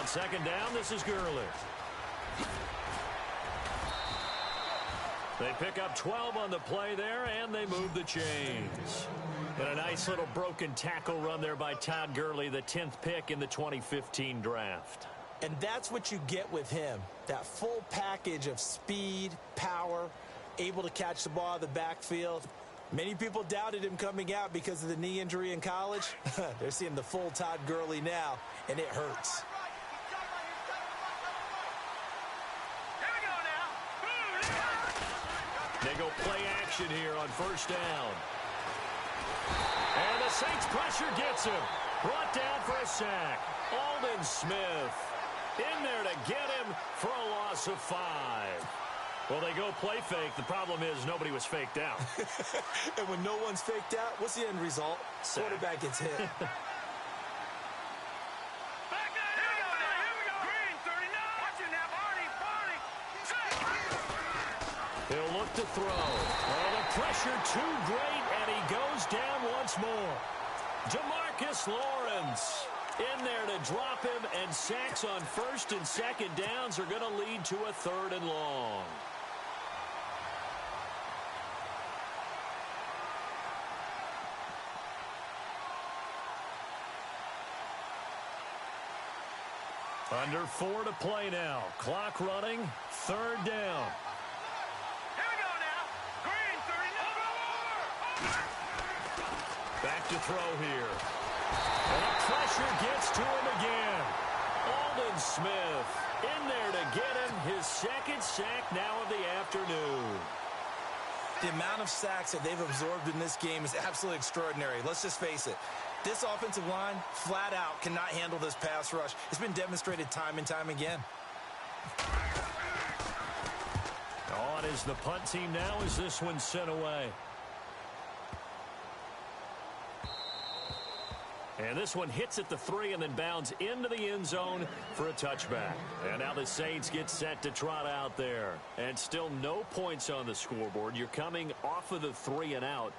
second down, this is Gurley. They pick up 12 on the play there, and they move the chains. And a nice little broken tackle run there by Todd Gurley, the 10th pick in the 2015 draft. And that's what you get with him, that full package of speed, power, able to catch the ball out of the backfield. Many people doubted him coming out because of the knee injury in college. They're seeing the full Todd Gurley now, and it hurts. They go play action here on first down. And the Saints pressure gets him. Brought down for a sack. Aldon Smith in there to get him for a loss of 5. Well, they go play fake. The problem is nobody was faked out. And when no one's faked out, what's the end result? Quarterback gets hit. He'll look to throw. Oh, the pressure too great, and he goes down once more. Demarcus Lawrence in there to drop him, and sacks on first and second downs are going to lead to a 3rd and long. Under 4 to play now. Clock running. 3rd down. Back to throw here. And the pressure gets to him again. Aldon Smith in there to get him his 2nd sack now of the afternoon. The amount of sacks that they've absorbed in this game is absolutely extraordinary. Let's just face it. This offensive line, flat out, cannot handle this pass rush. It's been demonstrated time and time again. On is the punt team now as this one's sent away. And this one hits at the 3 and then bounds into the end zone for a touchback. And now the Saints get set to trot out there. And still no points on the scoreboard. You're coming off of the 3 and out.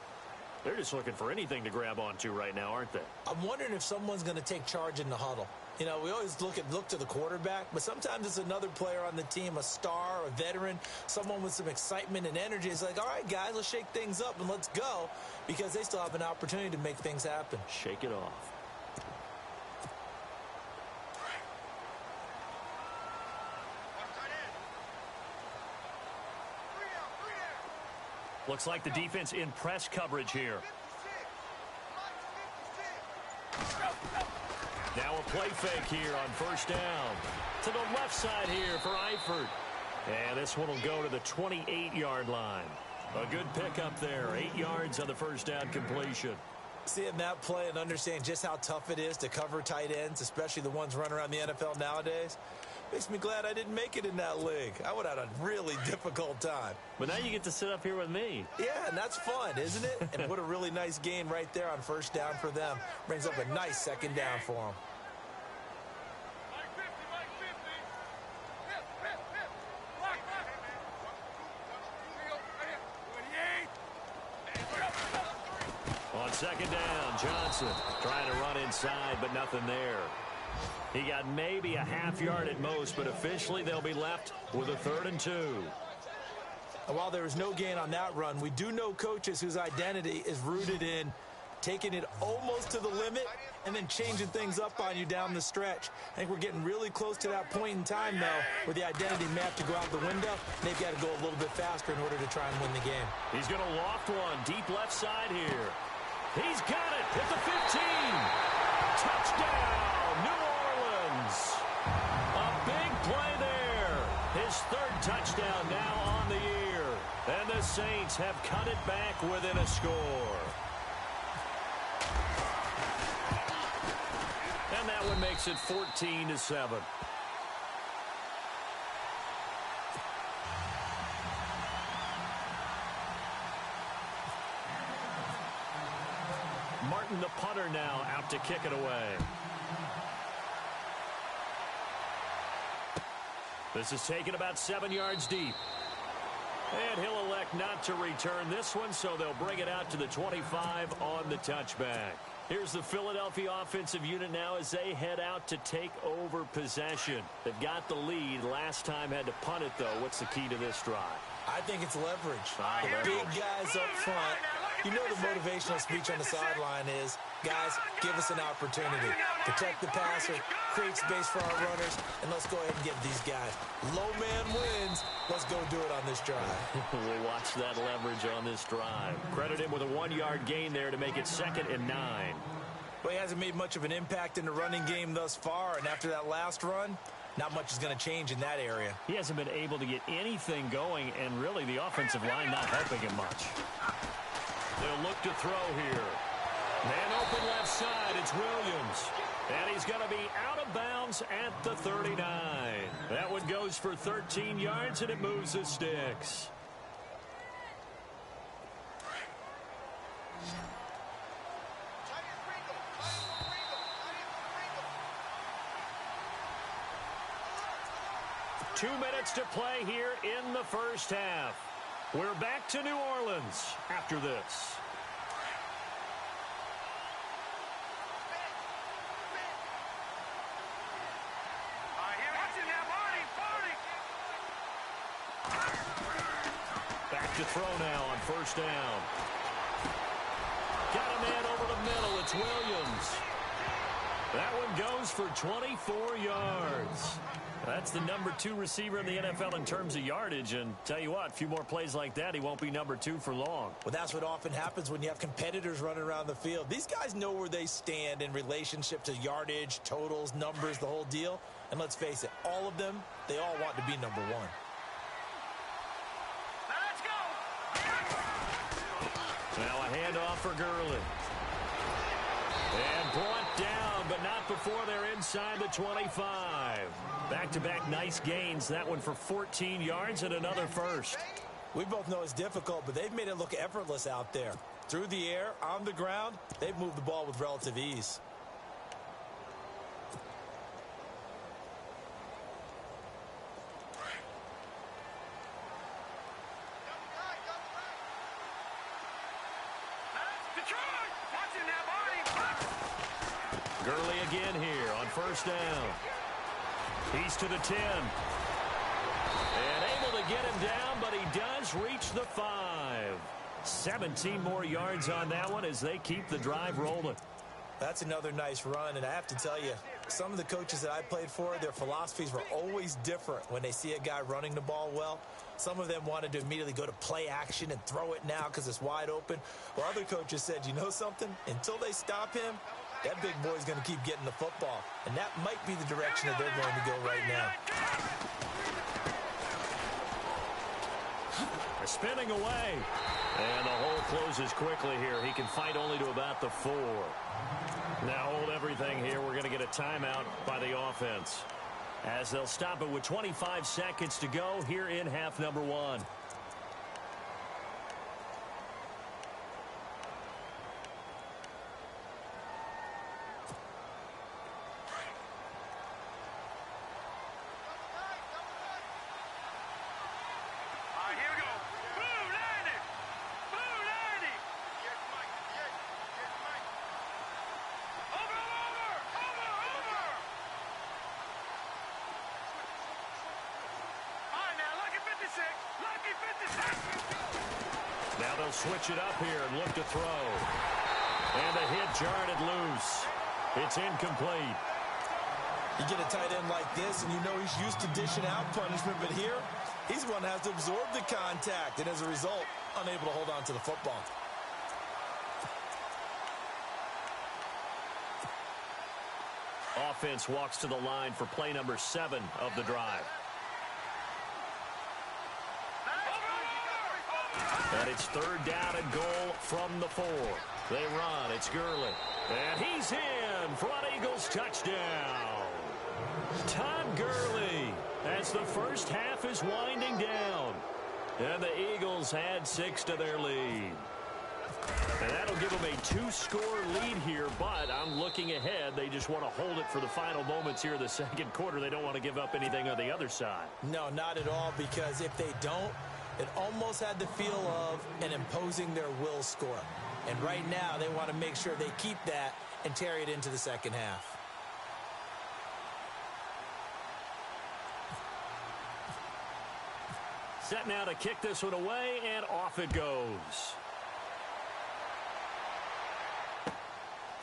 They're just looking for anything to grab onto right now, aren't they? I'm wondering if someone's going to take charge in the huddle. You know, we always look to the quarterback, but sometimes it's another player on the team, a star, a veteran, someone with some excitement and energy. It's like, all right, guys, let's shake things up and let's go, because they still have an opportunity to make things happen. Shake it off. Looks like the defense in press coverage here. Now a play fake here on first down. To the left side here for Eifert. And this one will go to the 28-yard line. A good pickup there. 8 yards on the first down completion. Seeing that play and understanding just how tough it is to cover tight ends, especially the ones running around the NFL nowadays, makes me glad I didn't make it in that league. I would have had a really difficult time. But now you get to sit up here with me. Yeah, and that's fun, isn't it? And what a really nice gain right there on first down for them. Brings up a nice second down for them. On second down, Johnson trying to run inside, but nothing there. He got maybe a half yard at most, but officially they'll be left with a 3rd and 2. And while there was no gain on that run, we do know coaches whose identity is rooted in taking it almost to the limit and then changing things up on you down the stretch. I think we're getting really close to that point in time, though, where the identity may have to go out the window. They've got to go a little bit faster in order to try and win the game. He's going to loft one deep left side here. He's got it at the 15. Touchdown, New Orleans. A big play there. His 3rd touchdown now on the year. And the Saints have cut it back within a score. And that one makes it 14-7. Martin, the punter, now out to kick it away. This is taken about 7 yards deep. And he'll elect not to return this one, so they'll bring it out to the 25 on the touchback. Here's the Philadelphia offensive unit now as they head out to take over possession. They've got the lead. Last time had to punt it, though. What's the key to this drive? I think it's leverage. The big guys up front. You know the motivational speech on the sideline is, guys, give us an opportunity. Protect the passer, create space for our runners, and let's go ahead and get these guys. Low man wins. Let's go do it on this drive. We'll watch that leverage on this drive. Credit him with a 1-yard gain there to make it 2nd and 9. Well, he hasn't made much of an impact in the running game thus far, and after that last run, not much is going to change in that area. He hasn't been able to get anything going, and really the offensive line not helping him much. They'll look to throw here. Man open left side, it's Williams. And he's going to be out of bounds at the 39. That one goes for 13 yards, and it moves the sticks. Two minutes to play here in the first half. We're back to New Orleans after this. Back to throw now on first down. Got a man over the middle. It's Williams. That one goes for 24 yards. That's the number 2 receiver in the NFL in terms of yardage. And tell you what, a few more plays like that, he won't be number 2 for long. Well, that's what often happens when you have competitors running around the field. These guys know where they stand in relationship to yardage, totals, numbers, the whole deal. And let's face it, all of them, they all want to be number 1. Now a handoff for Gurley. And brought down, but not before they're inside the 25. Back-to-back nice gains. That one for 14 yards and another first. We both know it's difficult, but they've made it look effortless out there. Through the air, on the ground, they've moved the ball with relative ease. Gurley again here on first down. He's to the 10. And able to get him down, but he does reach the 5. 17 more yards on that one as they keep the drive rolling. That's another nice run, and I have to tell you, some of the coaches that I played for, their philosophies were always different when they see a guy running the ball well. Some of them wanted to immediately go to play action and throw it now because it's wide open. While other coaches said, you know something? Until they stop him, that big boy's going to keep getting the football. And that might be the direction that they're going to go right now. They're spinning away. And the hole closes quickly here. He can fight only to about the 4. Now hold everything here. We're going to get a timeout by the offense, as they'll stop it with 25 seconds to go here in half number 1. Now they'll switch it up here and look to throw. And the hit jarred it loose. It's incomplete. You get a tight end like this, and you know he's used to dishing out punishment, but here, he's the one that has to absorb the contact, and as a result, unable to hold on to the football. Offense walks to the line for play number 7 of the drive. And it's 3rd down and goal from the 4. They run. It's Gurley. And he's in. Front Eagles touchdown. Todd Gurley as the first half is winding down. And the Eagles add 6 to their lead. And that'll give them a 2-score lead here, but I'm looking ahead. They just want to hold it for the final moments here in the second quarter. They don't want to give up anything on the other side. No, not at all, because if they don't, it almost had the feel of an imposing their will score. And right now, they want to make sure they keep that and carry it into the second half. Set now to kick this one away, and off it goes.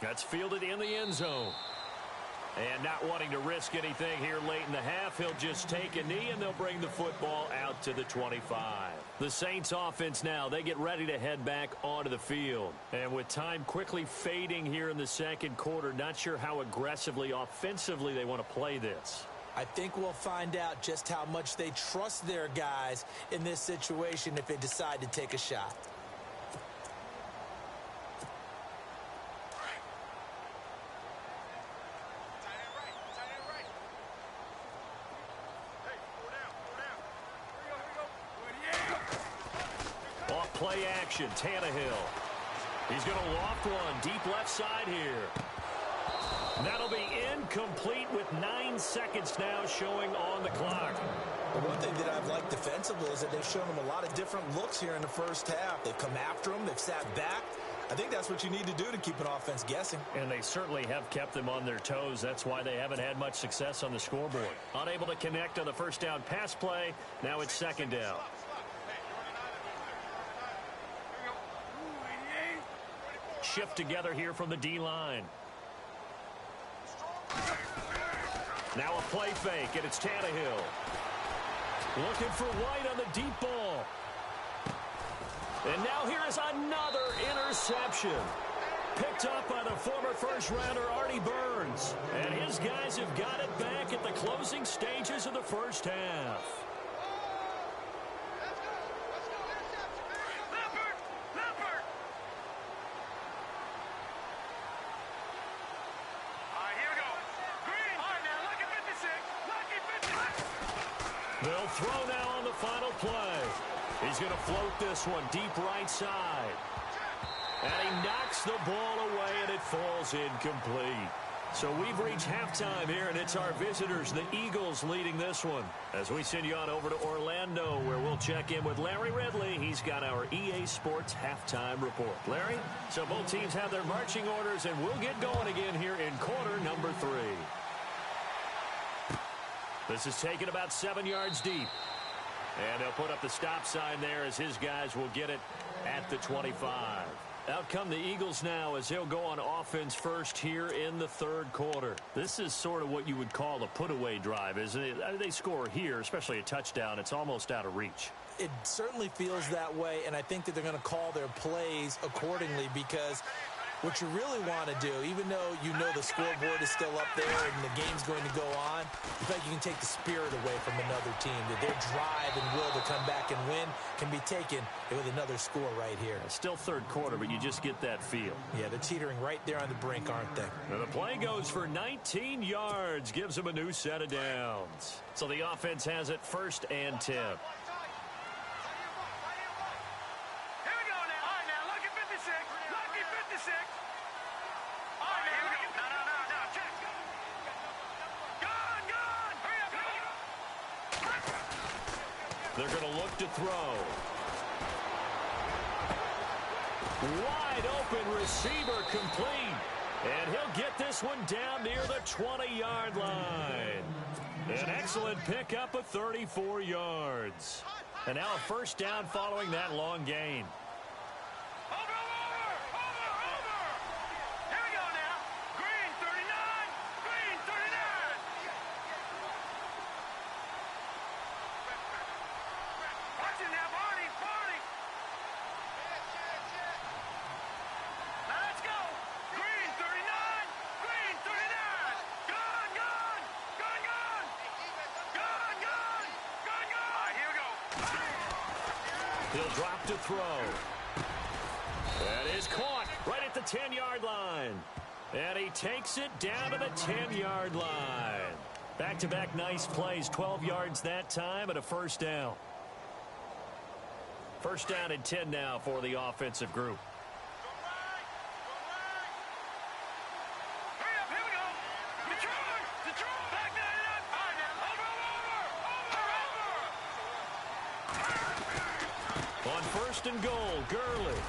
That's fielded in the end zone. And not wanting to risk anything here late in the half, he'll just take a knee, and they'll bring the football out to the 25. The Saints offense now, they get ready to head back onto the field. And with time quickly fading here in the second quarter, not sure how aggressively, offensively they want to play this. I think we'll find out just how much they trust their guys in this situation if they decide to take a shot. Off play action, Tannehill. He's going to loft one deep left side here. That'll be incomplete with 9 seconds now showing on the clock. Well, one thing that I've liked defensively is that they've shown them a lot of different looks here in the first half. They've come after them. They've sat back. I think that's what you need to do to keep an offense guessing. And they certainly have kept them on their toes. That's why they haven't had much success on the scoreboard. Unable to connect on the first down pass play. Now it's second down. Shift together here from the D-line. Now a play fake, and it's Tannehill. Looking for White on the deep ball. And now here is another interception. Picked up by the former first-rounder Artie Burns. And his guys have got it back at the closing stages of the first half. They'll throw now on the final play. He's going to float this one deep right side. And he knocks the ball away, and it falls incomplete. So we've reached halftime here, and it's our visitors, the Eagles, leading this one. As we send you on over to Orlando, where we'll check in with Larry Ridley. He's got our EA Sports halftime report. Larry, so both teams have their marching orders, and we'll get going again here in quarter number 3. This is taken about 7 yards deep. And they'll put up the stop sign there as his guys will get it at the 25. Out come the Eagles now as they'll go on offense first here in the third quarter. This is sort of what you would call a put-away drive, isn't it? They score here, especially a touchdown. It's almost out of reach. It certainly feels that way, and I think that they're going to call their plays accordingly because what you really want to do, even though you know the scoreboard is still up there and the game's going to go on, I feel like you can take the spirit away from another team. That their drive and will to come back and win can be taken with another score right here. It's still third quarter, but you just get that feel. Yeah, they're teetering right there on the brink, aren't they? Now the play goes for 19 yards, gives them a new set of downs. So the offense has it 1st and 10. They're going to look to throw. Wide open receiver complete. And he'll get this one down near the 20-yard line. An excellent pickup of 34 yards. And now a first down following that long gain. He'll drop to throw. That is caught right at the 10-yard line. And he takes it down to the 10-yard line. Back-to-back nice plays, 12 yards that time and a first down. First down and 10 now for the offensive group. On 1st and goal, Gurley.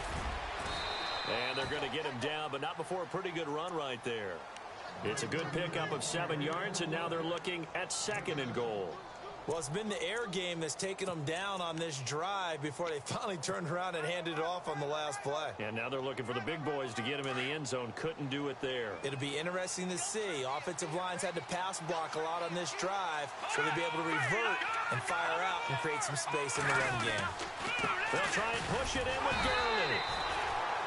And they're going to get him down, but not before a pretty good run right there. It's a good pickup of 7 yards, and now they're looking at 2nd and goal. Well, it's been the air game that's taken them down on this drive before they finally turned around and handed it off on the last play. And now they're looking for the big boys to get him in the end zone. Couldn't do it there. It'll be interesting to see. Offensive lines had to pass block a lot on this drive, so they'll be able to revert and fire out and create some space in the run game. They'll try and push it in with Gurley.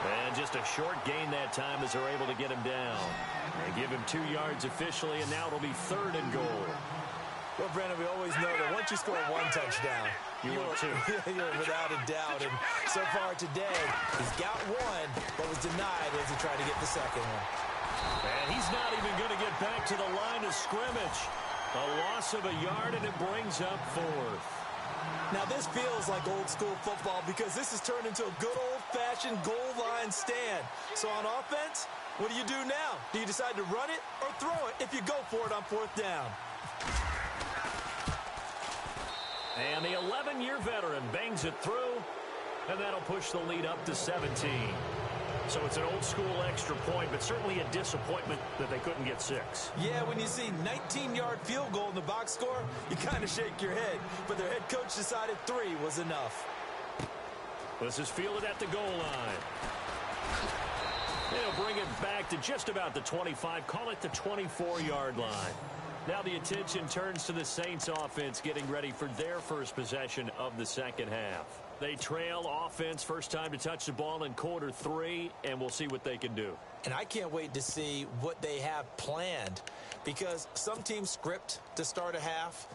And just a short gain that time as they're able to get him down. They give him 2 yards officially, and now it'll be 3rd and goal. Well, Brandon, we always know that once you score 1 touchdown, you're without a doubt. And so far today, he's got 1, but was denied as he tried to get the 2nd one. And he's not even going to get back to the line of scrimmage. A loss of a yard, and it brings up 4th. Now, this feels like old-school football because this has turned into a good old-fashioned goal line stand. So on offense, what do you do now? Do you decide to run it or throw it if you go for it on 4th down? And the 11-year veteran bangs it through, and that'll push the lead up to 17. So it's an old-school extra point, but certainly a disappointment that they couldn't get 6. Yeah, when you see 19-yard field goal in the box score, you kind of shake your head. But their head coach decided 3 was enough. This is fielded at the goal line. They'll bring it back to just about the 25, call it the 24-yard line. Now the attention turns to the Saints offense getting ready for their first possession of the 2nd half. They trail offense, first time to touch the ball in quarter 3, and we'll see what they can do. And I can't wait to see what they have planned because some teams script to start a half.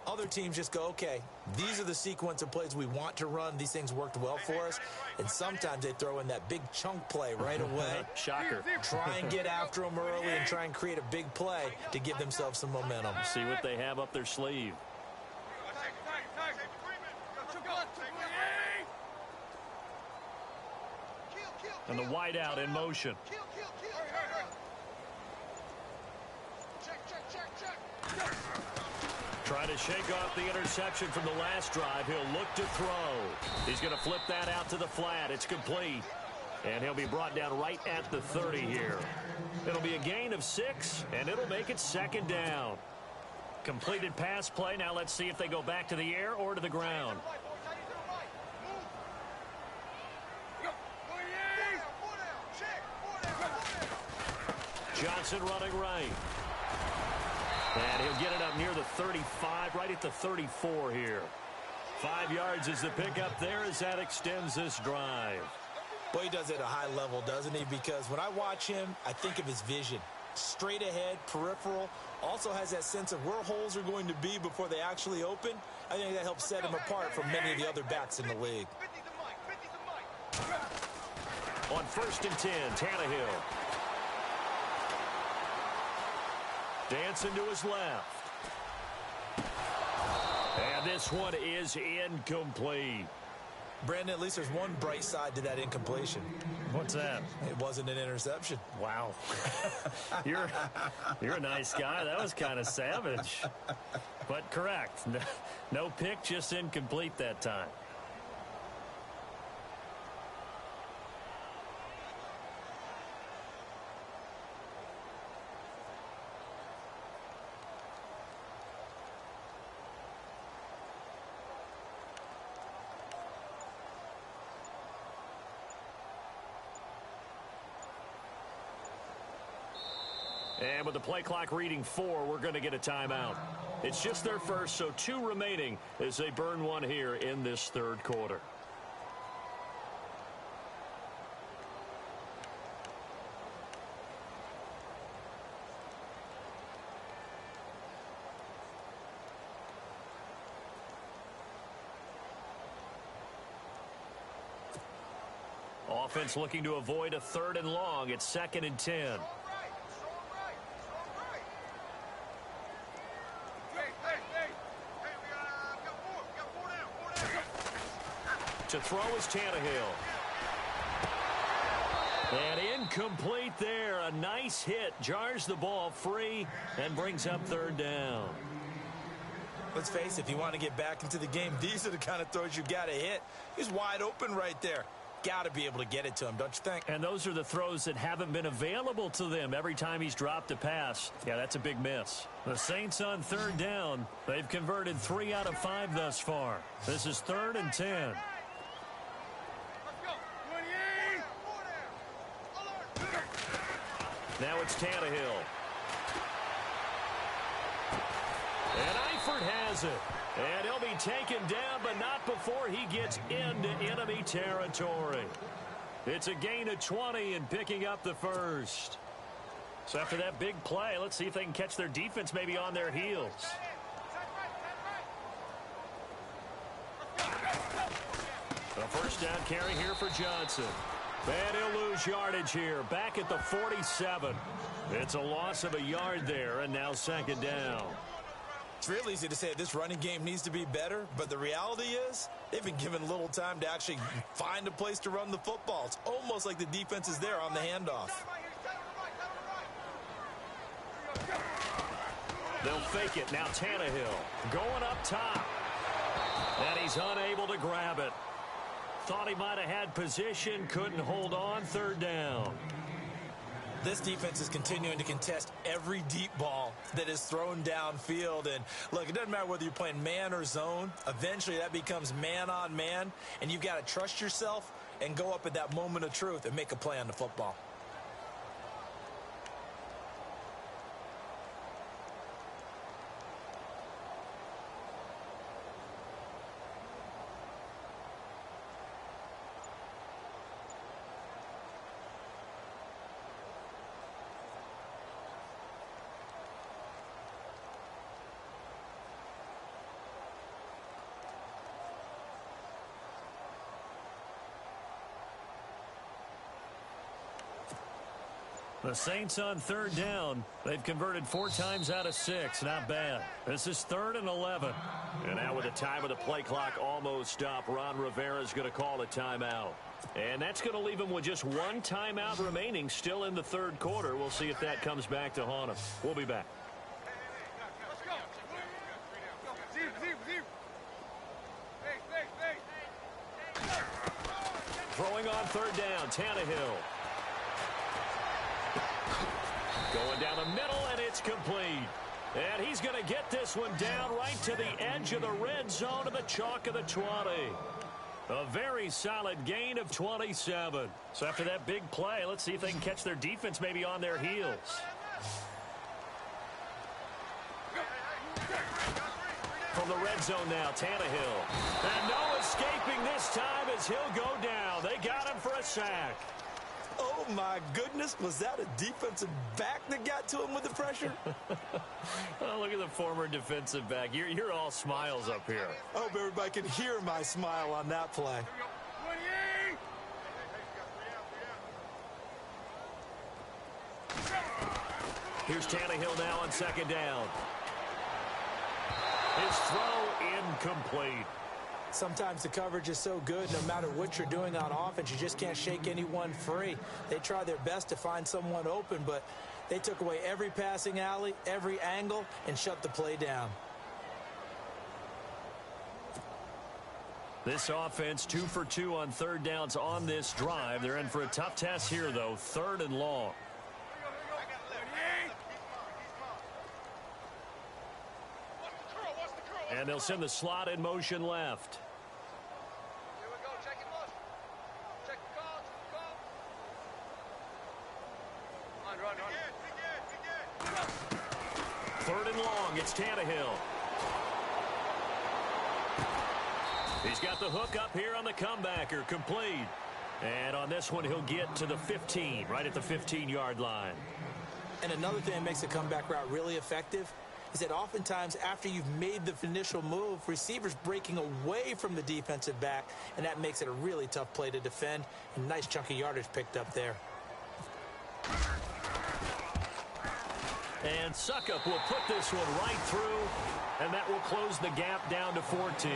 Other teams just go, okay, these are the sequence of plays we want to run. These things worked well for us. And sometimes they throw in that big chunk play right away. Shocker. Try and get after them early and try and create a big play to give themselves some momentum. See what they have up their sleeve. And the wideout in motion. Trying to shake off the interception from the last drive. He'll look to throw. He's going to flip that out to the flat. It's complete. And he'll be brought down right at the 30 here. It'll be a gain of 6, and it'll make it 2nd down. Completed pass play. Now let's see if they go back to the air or to the ground. Johnson running right. And he'll get it up near the 35, right at the 34 here. 5 yards is the pickup there as that extends this drive. Boy, he does it at a high level, doesn't he? Because when I watch him, I think of his vision. Straight ahead, peripheral. Also has that sense of where holes are going to be before they actually open. I think that helps set him apart from many of the other backs in the league. On 1st and 10, Tannehill. Dancing to his left. And this one is incomplete. Brandon, at least there's one bright side to that incompletion. What's that? It wasn't an interception. Wow. You're a nice guy. That was kind of savage. But correct. No pick, just incomplete that time. And with the play clock reading 4, we're going to get a timeout. It's just their first, so 2 remaining as they burn one here in this 3rd quarter. Offense looking to avoid a 3rd and long. It's 2nd and 10. To throw is Tannehill. And incomplete there. A nice hit. Jars the ball free and brings up 3rd down. Let's face it, if you want to get back into the game, these are the kind of throws you got to hit. He's wide open right there. got to be able to get it to him, don't you think? And those are the throws that haven't been available to them every time he's dropped a pass. Yeah, that's a big miss. The Saints on third down. They've converted 3 out of 5 thus far. This is 3rd and 10. Now it's Tannehill. And Eifert has it. And he'll be taken down, but not before he gets into enemy territory. It's a gain of 20 and picking up the first. So after that big play, let's see if they can catch their defense maybe on their heels. A first down carry here for Johnson. And he'll lose yardage here, back at the 47. It's a loss of a yard there, and now 2nd down. It's real easy to say this running game needs to be better, but the reality is they've been given little time to actually find a place to run the football. It's almost like the defense is there on the handoff. They'll fake it. Now Tannehill going up top. And he's unable to grab it. Thought he might have had position, couldn't hold on. 3rd down. This defense is continuing to contest every deep ball that is thrown downfield. And, look, it doesn't matter whether you're playing man or zone. Eventually, that becomes man on man. And you've got to trust yourself and go up at that moment of truth and make a play on the football. The Saints on 3rd down. They've converted 4 times out of 6. Not bad. This is 3rd and 11. And now with the time of the play clock almost up, Ron Rivera's going to call a timeout. And that's going to leave him with just 1 timeout remaining still in the 3rd quarter. We'll see if that comes back to haunt him. We'll be back. Throwing on 3rd down, Tannehill. Going down the middle, and it's complete. And he's going to get this one down right to the edge of the red zone of the chalk of the 20. A very solid gain of 27. So after that big play, let's see if they can catch their defense maybe on their heels. From the red zone now, Tannehill. And no escaping this time as he'll go down. They got him for a sack. Oh, my goodness. Was that a defensive back that got to him with the pressure? Oh, look at the former defensive back. You're all smiles up here. I hope everybody can hear my smile on that play. Here's Tannehill now on 2nd down. His throw incomplete. Sometimes the coverage is so good, no matter what you're doing on offense, you just can't shake anyone free. They try their best to find someone open, but they took away every passing alley, every angle, and shut the play down. This offense 2 for 2 on 3rd downs on this drive. They're in for a tough test here, though. 3rd and long. And they'll send the slot in motion left. Here we go. Check it, boss. Check the call. Run. 3rd and long. It's Tannehill. He's got the hook up here on the comebacker. Complete. And on this one, he'll get to the 15, right at the 15-yard line. And another thing that makes a comeback route really effective is that oftentimes after you've made the initial move, receivers breaking away from the defensive back, and that makes it a really tough play to defend. And nice chunky yardage picked up there. And Suckup will put this one right through, and that will close the gap down to 14.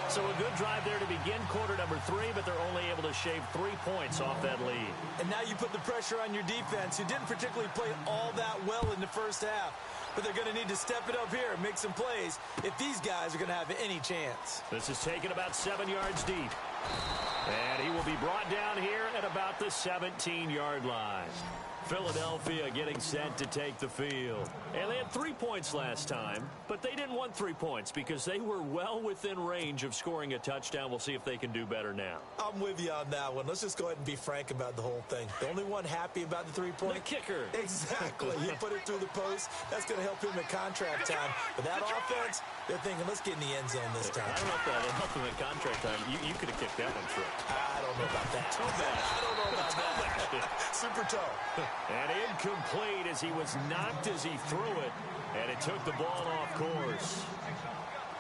So a good drive there to begin quarter number 3, but they're only able to shave 3 points off that lead. And now you put the pressure on your defense, who didn't particularly play all that well in the first half. But they're going to need to step it up here and make some plays if these guys are going to have any chance. This is taken about 7 yards deep. And he will be brought down here at about the 17-yard line. Philadelphia getting set to take the field. And they had 3 points last time, but they didn't want 3 points because they were well within range of scoring a touchdown. We'll see if they can do better now. I'm with you on that one. Let's just go ahead and be frank about the whole thing. The only one happy about the 3-point? The kicker. Exactly. He put it through the post. That's going to help him at contract time. But that offense, they're thinking, let's get in the end zone this time. I don't know if that'll help him at contract time. You could have kicked that one through. I don't know about that. Toe bash. I don't know about that. Super toe. And incomplete as he was knocked as he threw it. And it took the ball off course.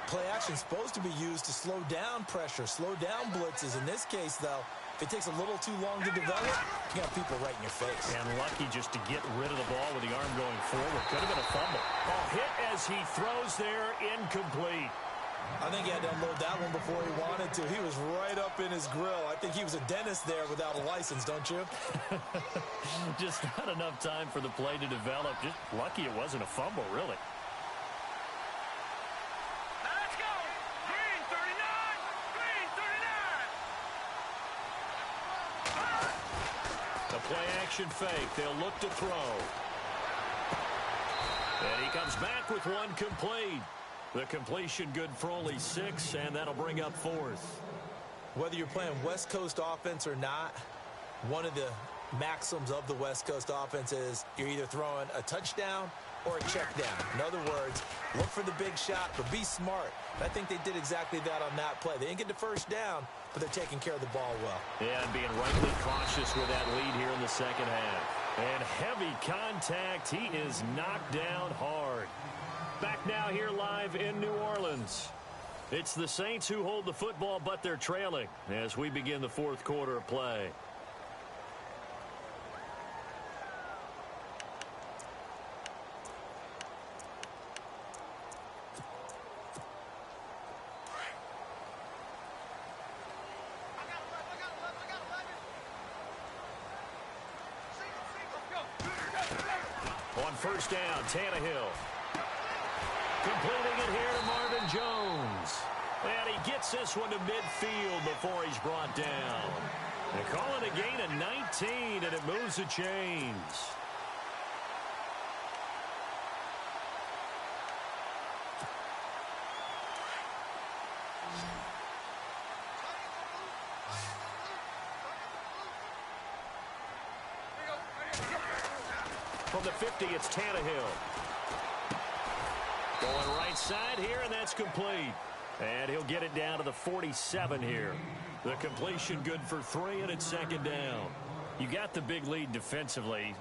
Play action is supposed to be used to slow down pressure, slow down blitzes. In this case, though, if it takes a little too long to develop, you got people right in your face. And lucky just to get rid of the ball with the arm going forward. Could have been a fumble. Hit as he throws there, incomplete. I think he had to unload that one before he wanted to. He was right up in his grill. I think he was a dentist there without a license, don't you? Just not enough time for the play to develop. Just lucky it wasn't a fumble, really. Let's go! Green 39! Green 39! The play-action fake. They'll look to throw. And he comes back with one complete. The completion good for only 6, and that'll bring up 4th. Whether you're playing West Coast offense or not, one of the maxims of the West Coast offense is you're either throwing a touchdown or a check down. In other words, look for the big shot, but be smart. And I think they did exactly that on that play. They didn't get the first down, but they're taking care of the ball well. Yeah, and being rightly cautious with that lead here in the second half. And heavy contact. He is knocked down hard. Back now here live in New Orleans. It's the Saints who hold the football, but they're trailing as we begin the 4th quarter of play. On first down, Tannehill. Completing it here to Marvin Jones. And he gets this one to midfield before he's brought down. They call it a gain of 19, and it moves the chains. From the 50, it's Tannehill. Going right side here, and that's complete. And he'll get it down to the 47 here. The completion good for 3, and it's second down. You got the big lead defensively.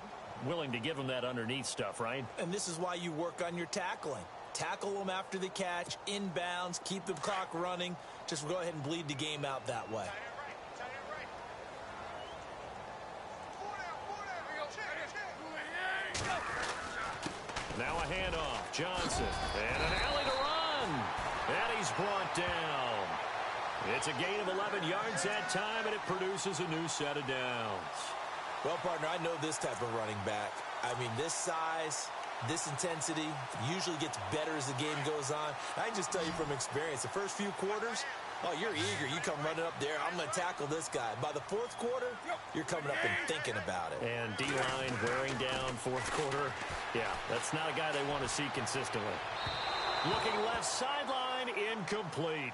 Willing to give him that underneath stuff, right? And this is why you work on your tackling. Tackle them after the catch, inbounds, keep the clock running. Just go ahead and bleed the game out that way. Now a handoff. Johnson. And an alley to run. And he's brought down. It's a gain of 11 yards that time, and it produces a new set of downs. Well, partner, I know this type of running back. I mean, this size, this intensity usually gets better as the game goes on. I can just tell you from experience, the first few quarters, oh, you're eager. You come running up there. I'm going to tackle this guy. By the 4th quarter, you're coming up and thinking about it. And D-line wearing down 4th quarter. Yeah, that's not a guy they want to see consistently. Looking left sideline, incomplete.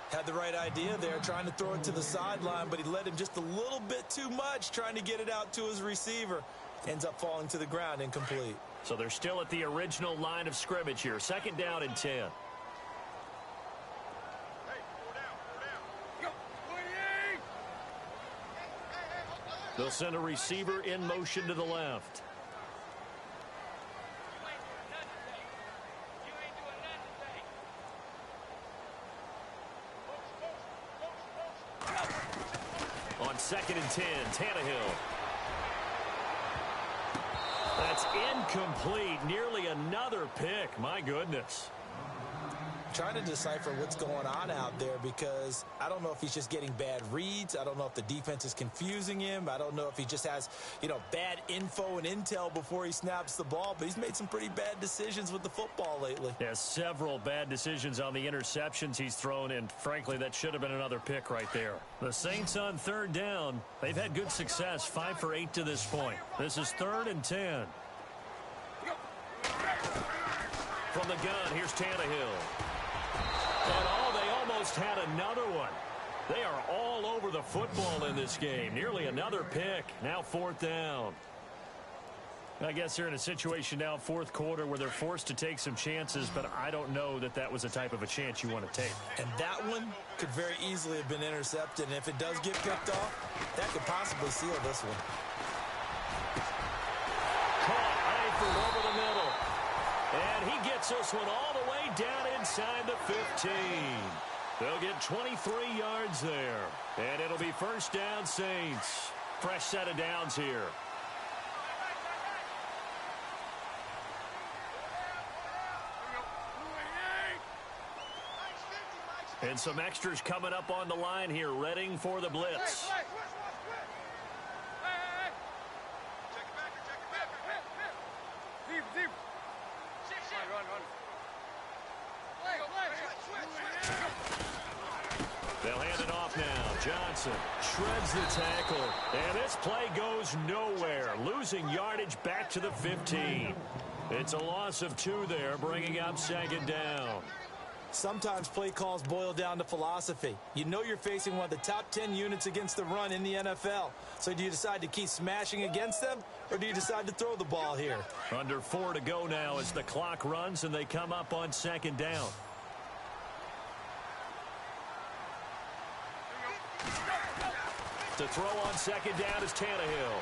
Had the right idea there, trying to throw it to the sideline, but he led him just a little bit too much, trying to get it out to his receiver. Ends up falling to the ground, incomplete. So they're still at the original line of scrimmage here. Second down and 10. They'll send a receiver in motion to the left. On second and 10, Tannehill. That's incomplete. Nearly another pick. My goodness. trying to decipher what's going on out there because I don't know if he's just getting bad reads. I don't know if the defense is confusing him. I don't know if he just has, bad info and intel before he snaps the ball. But he's made some pretty bad decisions with the football lately. Yeah, several bad decisions on the interceptions he's thrown, and frankly, that should have been another pick right there. The Saints on third down. They've had good success, 5 for 8 to this point. This is 3rd and 10. From the gun, here's Tannehill. And they almost had another one. They are all over the football in this game. Nearly another pick. Now 4th down. I guess they're in a situation now, 4th quarter, where they're forced to take some chances, but I don't know that that was the type of a chance you want to take. And that one could very easily have been intercepted, and if it does get picked off, that could possibly seal this one. Caught right from over the middle. And he gets this one all the way down inside the 15. They'll get 23 yards there. And it'll be 1st down, Saints. Fresh set of downs here. And some extras coming up on the line here, readying for the blitz. They'll hand it off now. Johnson shreds the tackle. And this play goes nowhere. Losing yardage back to the 15. It's a loss of 2 there, bringing up 2nd down. Sometimes play calls boil down to philosophy. You know you're facing one of the top 10 units against the run in the NFL. So do you decide to keep smashing against them, or do you decide to throw the ball here? Under 4 to go now as the clock runs and they come up on 2nd down. To throw on 2nd down is Tannehill.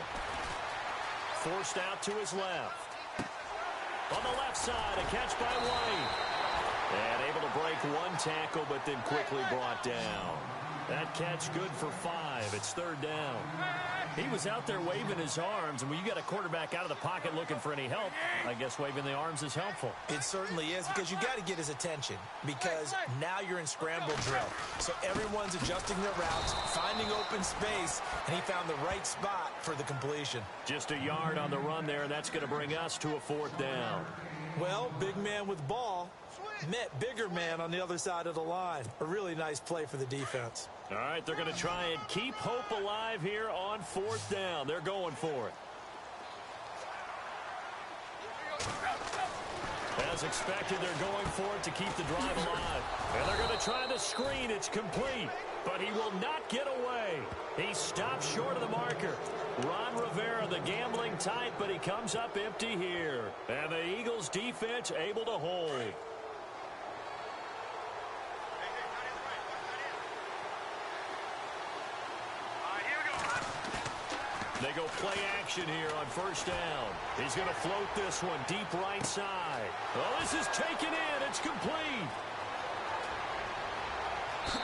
Forced out to his left. On the left side, a catch by White. And able to break 1 tackle, but then quickly brought down. That catch good for 5. It's 3rd down. He was out there waving his arms, and when you got a quarterback out of the pocket looking for any help, I guess waving the arms is helpful. It certainly is, because you got to get his attention, because now you're in scramble drill. So everyone's adjusting their routes, finding open space, and he found the right spot for the completion. Just a yard on the run there, and that's going to bring us to a 4th down. Well, big man with ball met bigger man on the other side of the line. A really nice play for the defense. All right, they're going to try and keep hope alive here on 4th down. They're going for it. As expected, they're going for it to keep the drive alive. And they're going to try the screen. It's complete. But he will not get away. He stops short of the marker. Ron Rivera, the gambling type, but he comes up empty here. And the Eagles defense able to hold. They go play action here on 1st down. He's going to float this one deep right side. Oh, this is taken in. It's complete.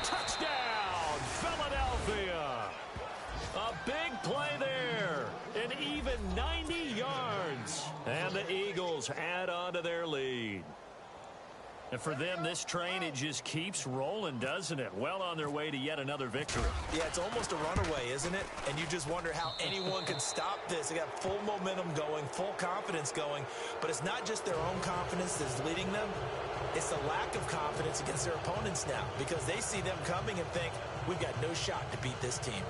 Touchdown, Philadelphia. A big play there. An even 90 yards. And the Eagles add on to their lead. And for them, this train, it just keeps rolling, doesn't it? Well on their way to yet another victory. Yeah, it's almost a runaway, isn't it? And you just wonder how anyone can stop this. They got full momentum going, full confidence going. But it's not just their own confidence that's leading them. It's the lack of confidence against their opponents now, because they see them coming and think, we've got no shot to beat this team.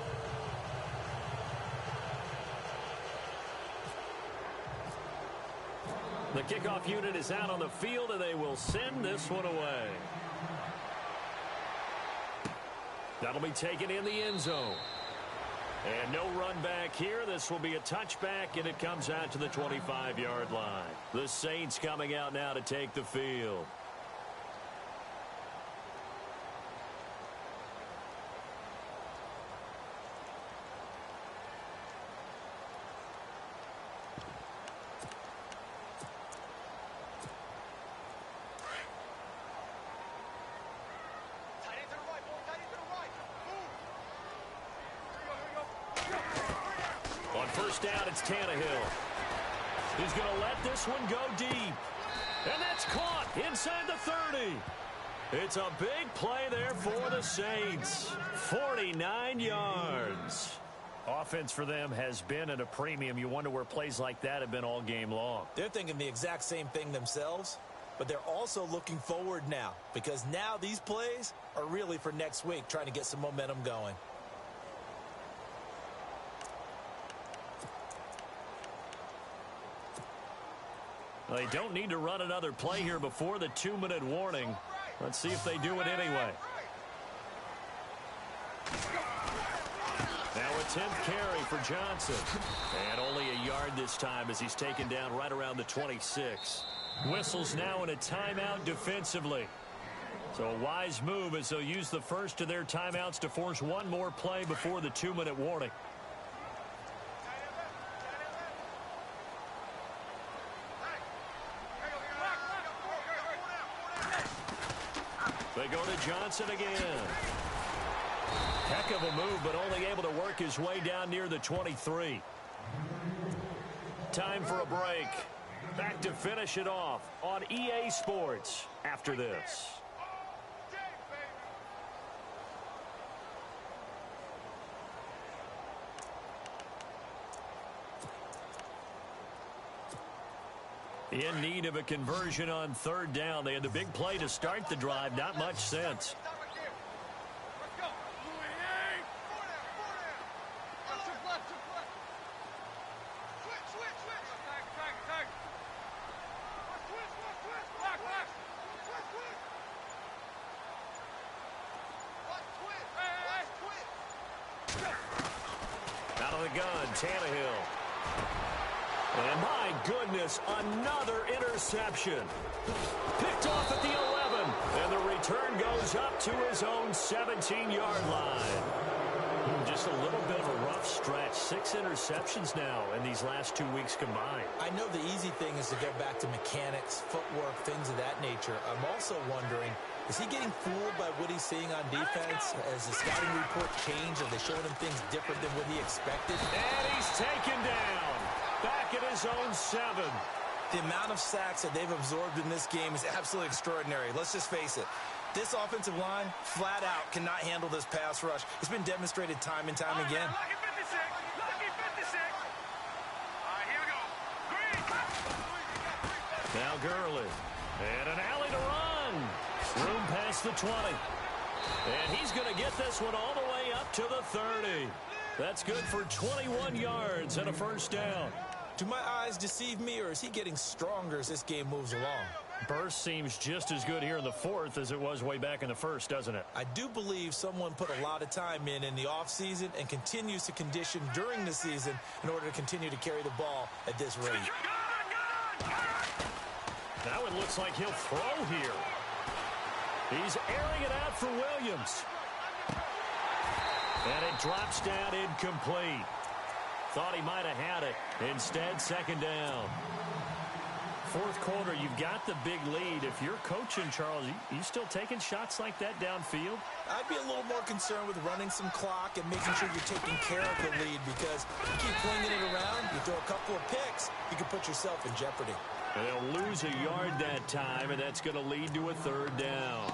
The kickoff unit is out on the field, and they will send this one away. That'll be taken in the end zone. And no run back here. This will be a touchback, and it comes out to the 25-yard line. The Saints coming out now to take the field. First down, it's Tannehill. He's going to let this one go deep. And that's caught inside the 30. It's a big play there for the Saints. 49 yards. Offense for them has been at a premium. You wonder where plays like that have been all game long. They're thinking the exact same thing themselves, but they're also looking forward now because now these plays are really for next week, trying to get some momentum going. They don't need to run another play here before the 2-minute warning. Let's see if they do it anyway. Now a 10th carry for Johnson. And only a yard this time as he's taken down right around the 26. Whistles now in a timeout defensively. So a wise move as they'll use the first of their timeouts to force one more play before the 2-minute warning. They go to Johnson again. Heck of a move, but only able to work his way down near the 23. Time for a break. Back to finish it off on EA Sports after this. In need of a conversion on 3rd down. They had the big play to start the drive. Not much sense. Out of the gun, Tannehill. And my goodness, another interception. Picked off at the 11. And the return goes up to his own 17-yard line. Just a little bit of a rough stretch. 6 interceptions now in these last 2 weeks combined. I know the easy thing is to go back to mechanics, footwork, things of that nature. I'm also wondering, is he getting fooled by what he's seeing on defense? Has the scouting report changed? Are they showing him things different than what he expected? And he's taken down. Back at his own 7. The amount of sacks that they've absorbed in this game is absolutely extraordinary. Let's just face it. This offensive line, flat out, cannot handle this pass rush. It's been demonstrated time and time again. Lucky 56. Lucky 56. All right, here we go. Green. Now Gurley. And an alley to run. Room past the 20. And he's going to get this one all the way up to the 30. That's good for 21 yards and a first down. Do my eyes deceive me, or is he getting stronger as this game moves along? Burst seems just as good here in the 4th as it was way back in the 1st, doesn't it? I do believe someone put a lot of time in the offseason and continues to condition during the season in order to continue to carry the ball at this rate. Now it looks like he'll throw here. He's airing it out for Williams. And it drops down incomplete. Thought he might have had it. Instead, 2nd down. 4th quarter, you've got the big lead. If you're coaching, Charles, you still taking shots like that downfield? I'd be a little more concerned with running some clock and making sure you're taking care of the lead, because you keep flinging it around, you throw a couple of picks, you can put yourself in jeopardy. And they'll lose a yard that time, and that's going to lead to a 3rd down.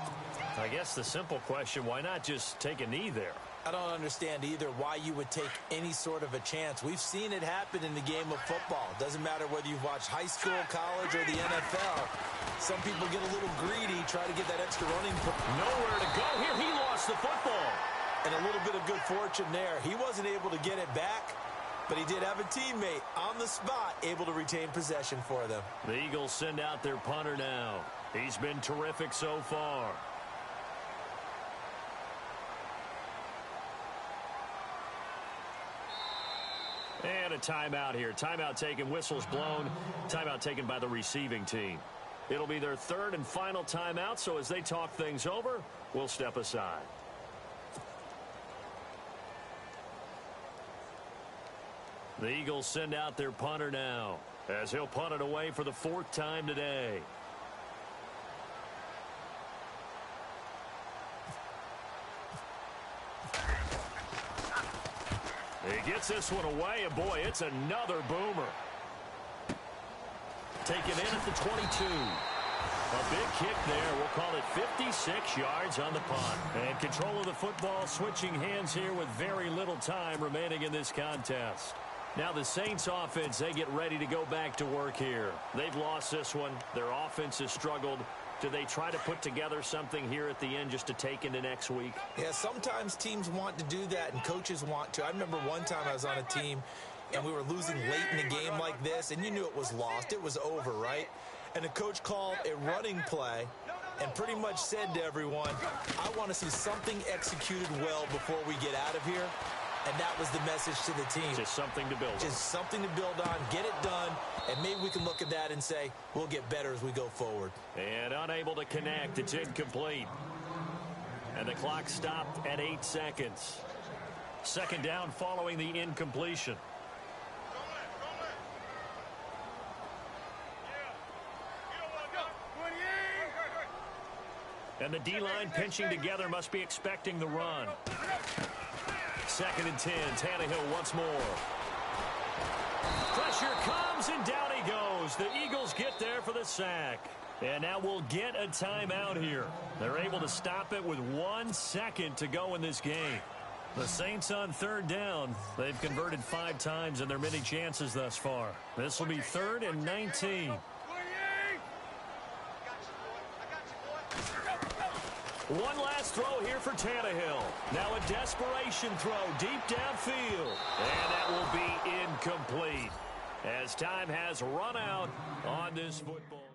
I guess the simple question, why not just take a knee there? I don't understand either why you would take any sort of a chance. We've seen it happen in the game of football. Doesn't matter whether you've watched high school, college, or the NFL. Some people get a little greedy, try to get that extra running. Nowhere to go here. He lost the football. And a little bit of good fortune there. He wasn't able to get it back, but he did have a teammate on the spot able to retain possession for them. The Eagles send out their punter now. He's been terrific so far. And a timeout here. Timeout taken, whistles blown. Timeout taken by the receiving team. It'll be their 3rd and final timeout, so as they talk things over, we'll step aside. The Eagles send out their punter now, as he'll punt it away for the 4th time today. He gets this one away, and boy, it's another boomer. Taken in at the 22. A big kick there. We'll call it 56 yards on the punt. And control of the football switching hands here with very little time remaining in this contest. Now the Saints offense, they get ready to go back to work here. They've lost this one. Their offense has struggled. Do they try to put together something here at the end just to take into next week? Yeah, sometimes teams want to do that and coaches want to. I remember one time I was on a team and we were losing late in a game like this, and you knew it was lost. It was over, right? And the coach called a running play and pretty much said to everyone, I want to see something executed well before we get out of here. And that was the message to the team. Just something to build on. Just something to build on, get it done, and maybe we can look at that and say, we'll get better as we go forward. And unable to connect. It's incomplete. And the clock stopped at 8 seconds. Second down following the incompletion. And the D-line pinching together must be expecting the run. 2nd and 10. Tannehill once more. Pressure comes, and down he goes. The Eagles get there for the sack. And now we'll get a timeout here. They're able to stop it with 1 second to go in this game. The Saints on 3rd down. They've converted 5 times in their many chances thus far. This will be 3rd and 19. One last throw here for Tannehill. Now a desperation throw deep downfield. And that will be incomplete as time has run out on this football.